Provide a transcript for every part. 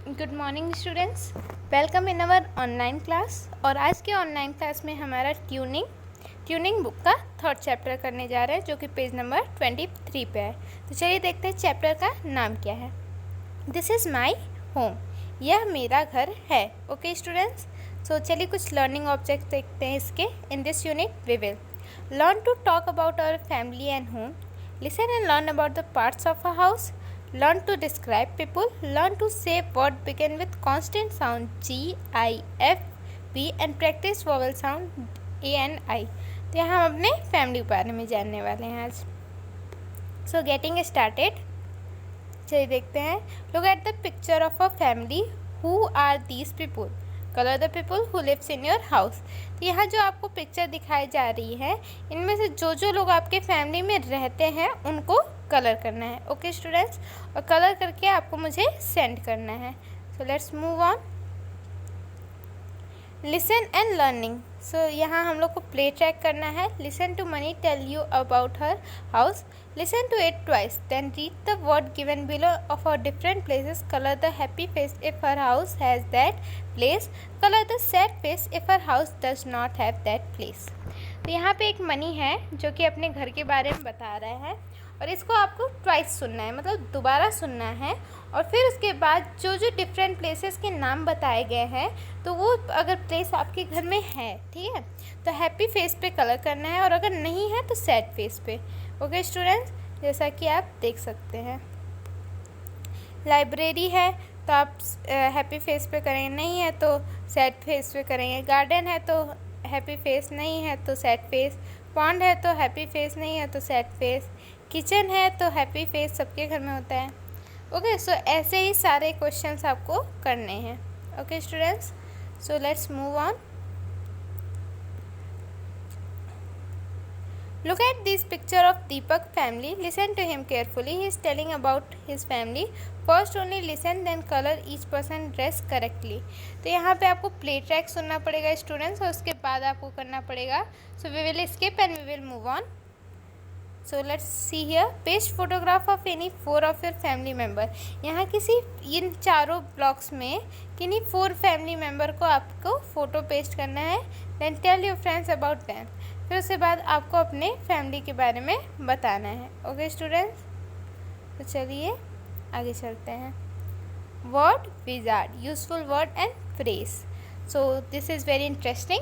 Good morning students, welcome in our online class. और आज के ऑनलाइन क्लास में हमारा ट्यूनिंग बुक का थर्ड चैप्टर करने जा रहे हैं, जो कि पेज नंबर 23 पे है। तो चलिए देखते हैं चैप्टर का नाम क्या है। दिस इज़ माई होम, यह मेरा घर है। ओके स्टूडेंट्स, सो चलिए कुछ लर्निंग ऑब्जेक्ट देखते हैं इसके। In this unit we will learn to talk about our family and home, listen and learn about the parts of a house, learn to describe people, learn to say word begin with constant sound G, I, F, V and practice vowel sound A and I। तो यहाँ हम अपने family के बारे में जानने वाले हैं आज। सो गेटिंग स्टार्टेड, चलिए देखते हैं। Look at the picture of a family, who are these people, colour the people who lives in your house. तो यहाँ जो आपको पिक्चर दिखाई जा रही है, इनमें से जो जो लोग आपके फैमिली में रहते हैं उनको कलर करना है। ओके स्टूडेंट्स, और कलर करके आपको मुझे सेंड करना है। So let's move on. Listen and learning, so यहाँ हम लोग को प्ले ट्रैक करना है। Listen to money tell you about her house, listen to it twice, then read the word given below of our different places. Color the happy face if her house has that place, color the sad face if her house does not have that place। तो यहाँ पे एक money है जो कि अपने घर के बारे में बता रहा है, और इसको आपको ट्वाइस सुनना है, मतलब दोबारा सुनना है। और फिर उसके बाद जो जो डिफरेंट प्लेसेस के नाम बताए गए हैं, तो वो अगर प्लेस आपके घर में है, ठीक है, तो हैप्पी फेस पे कलर करना है, और अगर नहीं है तो सैड फेस पे। ओके स्टूडेंट्स, जैसा कि आप देख सकते हैं। लाइब्रेरी है तो आप हैप्पी फेस पे करेंगे, नहीं है तो सैड फेस पे करेंगे। गार्डन है तो हैप्पी फेस, नहीं है तो सैड फेस। पॉन्ड है तो हैप्पी फेस, नहीं है तो सैड फेस। किचन है तो हैप्पी फेस सबके घर में होता है। ओके, सो ऐसे ही सारे क्वेश्चंस आपको करने हैं। Okay students, so let's move on. Look at this picture of Deepak family. Listen to him carefully. He is telling about his family. First only listen, then color each person dress correctly. तो यहाँ पे आपको play track सुनना पड़ेगा students, और उसके बाद आपको करना पड़ेगा। So we will skip and we will move on. So let's see here, paste photograph of any 4 of your family member. यहाँ किसी इन चारों ब्लॉक्स में किन्हीं 4 फैमिली मेम्बर को आपको फ़ोटो पेस्ट करना है। Then tell your friends about them. फिर उसके बाद आपको अपने फैमिली के बारे में बताना है। ओके स्टूडेंट्स, तो चलिए आगे चलते हैं। Word wizard, useful word and phrase. So this is very interesting.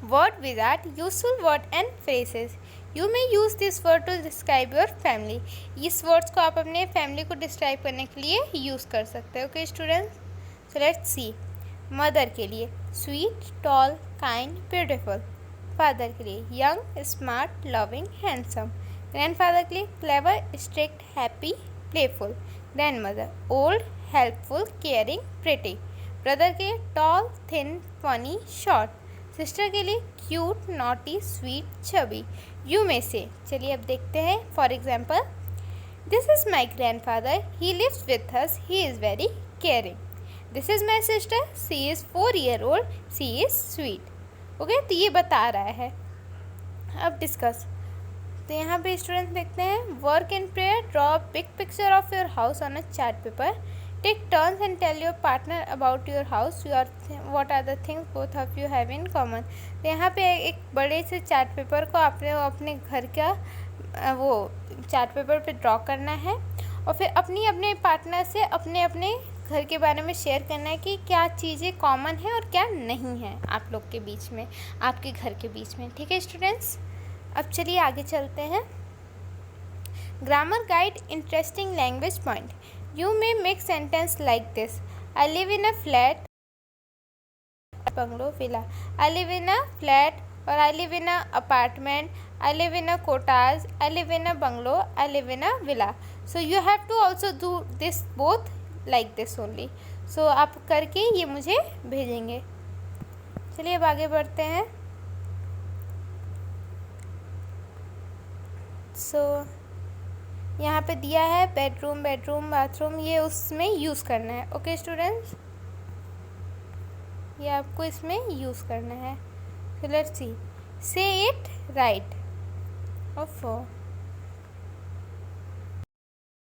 Word wizard, useful word and phrases. You may use this word to describe your family. इस वर्ड्स को आप अपने फैमिली को डिस्क्राइब करने के लिए यूज़ कर सकते हैं। Okay students, so let's see. Mother के लिए sweet, tall, kind, beautiful. Father के लिए young, smart, loving, handsome. Grandfather के लिए clever, strict, happy, playful. Grandmother old, helpful, caring, pretty. Brother के लिए tall, thin, funny, short. Sister के लिए क्यूट, नॉटी, स्वीट, छबी। यू में से, चलिए अब देखते हैं। For example, this is my grandfather, he lives with us, he is very caring. This is my sister, she is 4 year old, she is sweet. Okay, तो ये बता रहा है। अब डिस्कस। तो यहाँ पे स्टूडेंट्स देखते हैं, work in pair, draw big picture of your house on a chart paper, take turns and tell your partner about your house, your what are the things both of you have in common. तो यहाँ पे एक बड़े से chart paper को आपने अपने घर का वो चार्ट पेपर पे ड्रॉ करना है, और फिर अपनी अपने पार्टनर से अपने अपने घर के बारे में शेयर करना है कि क्या चीज़ें कॉमन है और क्या नहीं है आप लोग के बीच में, आपके घर के बीच में। ठीक है स्टूडेंट्स, अब चलिए आगे चलते हैं। Grammar guide, interesting language point. You may make sentence like this, I live in a flat, bungalow, villa. I live in a flat, और I live in a apartment, I live in a cottage, I live in a bungalow, I live in a villa. So you have to also do this both like this only. So आप करके ये मुझे भेजेंगे। चलिए अब आगे बढ़ते हैं। सो यहाँ पे दिया है बेडरूम, बाथरूम, ये उसमें यूज़ करना है। ओके स्टूडेंट्स, ये आपको इसमें यूज़ करना है। सो लेट्स सी, से इट राइट, ओफो,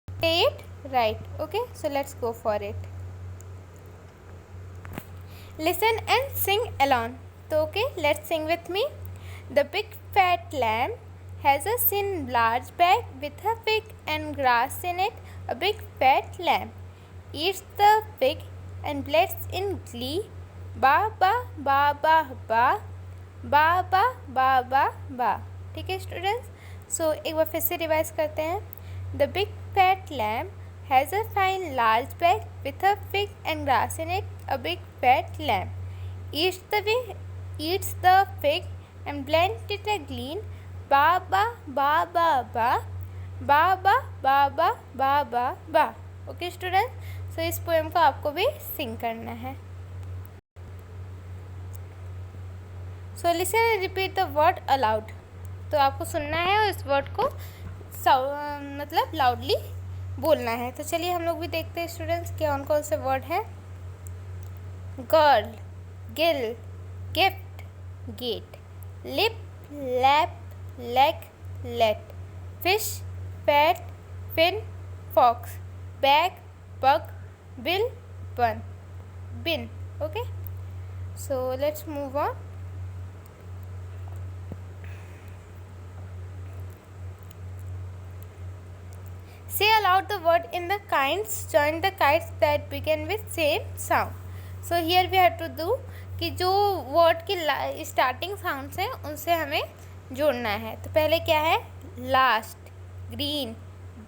से it right. Okay, so let's go for it. Listen and sing along. तो okay, let's sing with me. The big fat lamb has a thin large bag with a fig and grass in it. A big fat lamb eats the fig and bleats in glee. Ba ba ba ba ba ba ba ba ba ba. ठीक है students, सो एक बार फिर से revise करते हैं. The big fat lamb has a fine large bag with a fig and grass in it. A big fat lamb eats the fig and blends it a glean. Ba ba ba ba ba ba ba ba ba ba ba ba. Okay student, so इस poem को आपको भी sing करना है. So listen and repeat the word aloud. तो आपको सुनना है और इस वर्ड को मतलब लाउडली बोलना है. तो चलिए हम लोग भी देखते हैं स्टूडेंट्स क्या कौन कौन से वर्ड हैं. Girl, gill, gift, get, lip, lap, leg, let, fish, fat, fin, fox, bag, bug, bill, bun, bin. Okay, so let's move on. Say aloud the word in the kinds. Join the kinds that begin with same sound. So here we have to do कि जो word की starting sounds हैं उनसे हमें जोड़ना है. तो पहले क्या है? Last, green,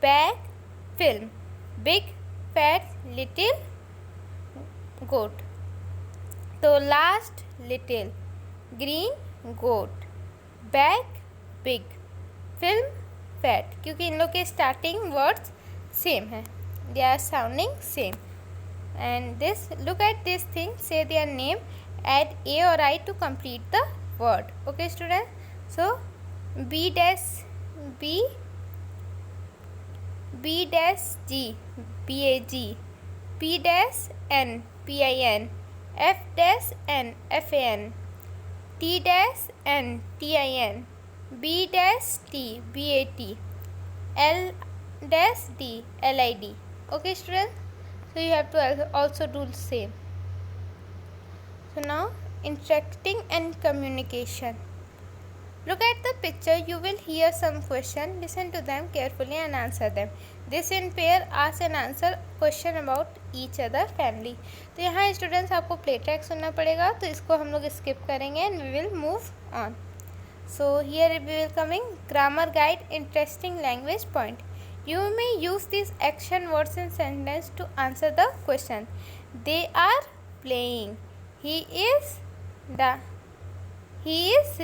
bag, film, big, fat, little, goat. तो last little, green goat, bag big, film fat, क्योंकि इन लोग के स्टार्टिंग वर्ड्स सेम है. They are sounding same. And this, look at this thing, say their name, add A और I to complete the word. Okay student, so B dash B, B dash G, B A G, P dash N, P I N, F dash N, F A N, T dash N, T I N, B dash T, B A T, L dash D, L I D. Okay students, so you have to also do the same. So now interacting and communication. Look at the picture, you will hear some question. Listen to them carefully and answer them. This in pair ask and answer question about each other family. तो यहाँ students आपको play track सुनना पड़ेगा, तो इसको हम लोग skip करेंगे and we will move on. So here we will coming grammar guide, interesting language point. You may use these action words in sentence to answer the question. They are playing. He is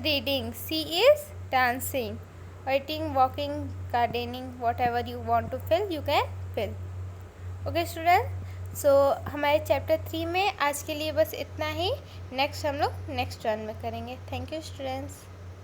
reading. She is dancing. Writing, walking, gardening, whatever you want to fill, you can fill. Okay student, so हमारे chapter 3 में आज के लिए बस इतना ही. Next हम लोग next run में करेंगे. Thank you students.